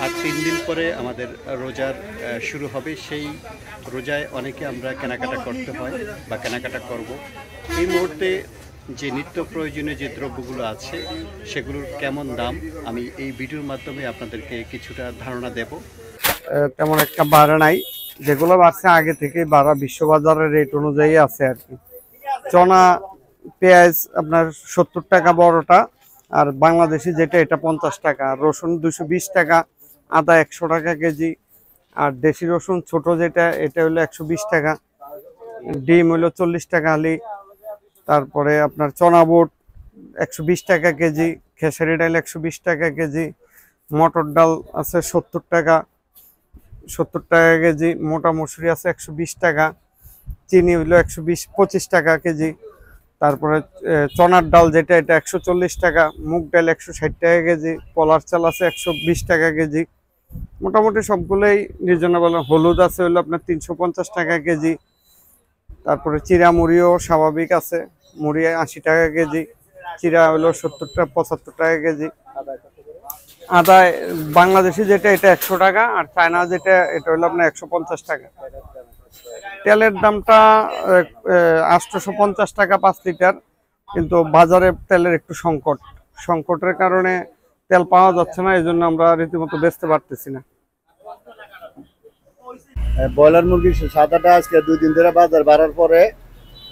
আর ৩ দিন পরে আমাদের রোজার শুরু হবে। সেই রোজায় অনেকে আমরা কেনাকাটা করতে হয় বা কেনাকাটা করব। এই মুহূর্তে যে নিত্য প্রয়োজনীয় যে দ্রব্যগুলো আছে সেগুলোর কেমন দাম আমি এই ভিডিওর মাধ্যমে আপনাদেরকে কিছুটা ধারণা দেব। তেমন একটা বাড়া নাই, যেগুলো বাড়ছে আগে থেকে বাড়া বিশ্ববাজারের রেট অনুযায়ী আছে আর কি। চনা পেঁয়াজ আপনার 70 টাকা বড়টা, আর বাংলাদেশি যেটা এটা 50 টাকা, রসুন 220 টাকা, আদা 100 টাকা কেজি, আর দেশি রসুন ছোট যেটা এটা হলো 120 টাকা, ডিম হলো 40 টাকা হালি, তারপরে আপনার চনা বুট 120 টাকা কেজি, খেসারি ডাল 120 টাকা কেজি, মটর ডাল আছে 70 টাকা কেজি, মোটা মসুরি আছে 120 টাকা, চিনি হইলো 125 টাকা কেজি, তারপরে চনার ডাল যেটা এটা 140 টাকা, মুগ ডাল 160 টাকা কেজি, পলার চাল আছে 120 টাকা কেজি। মোটামুটি সবগুলোই রিজনেবল। হলুদ আছে হলো আপনার 350 টাকা কেজি, তারপরে চিরা মুড়িও স্বাভাবিক আছে, মুড়ি 80 টাকা কেজি, চিরা হলো 70 টাকা 75 টাকা কেজি। আদা বাংলাদেশি যেটা এটা 100 টাকা, আর চায়না যেটা এটা হলো আপনার 150 টাকা। তেলের দামটা 850 টাকা 5 লিটার, কিন্তু বাজারে তেলের একটু সংকটের কারণে তেল পাওয়া যাচ্ছে না, এই জন্য আমরা রীতিমতো বেচতে পারতেছি না। ব্রয়লার মুরগির সাদাটা আজকে 2 দিন ধরে বাজার বাড়ার পরে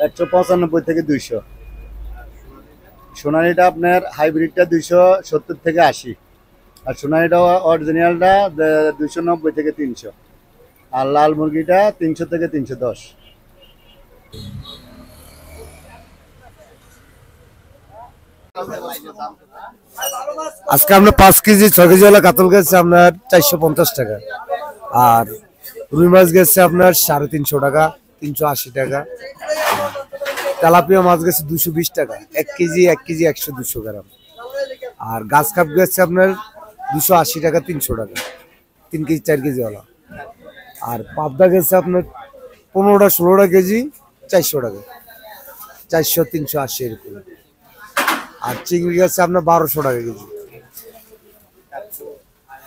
195 থেকে 200। সোনালিটা আপনার হাইব্রিডটা 270 থেকে 80, আর সোনালিটা অরিজিনালটা 290 থেকে 300, আর লাল মুরগিটা 300 থেকে 310। আজকে আমরা 5 কেজি 6 কেজি ওলা কাতল গেছে আপনার 450 টাকা, আর রুই মাছ গেছে আপনার 350 টাকা, 380 টাকা, তেলাপিয়া মাছ গেছে 220 টাকা 1 কেজি 100 200 গ্রাম, আর গাছ কাপ গেছে আপনার 280 টাকা 300 টাকা 3 কেজি 4 কেজি ওলা, আর পাবদা গেছে আপনার 15টা 16টা কেজি 400 টাকা, 400 380 এরকম, আর চিংড়ি গেছে আপনার 1200 টাকা কেজি,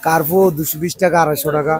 কার্পো 220 টাকা 250 টাকা।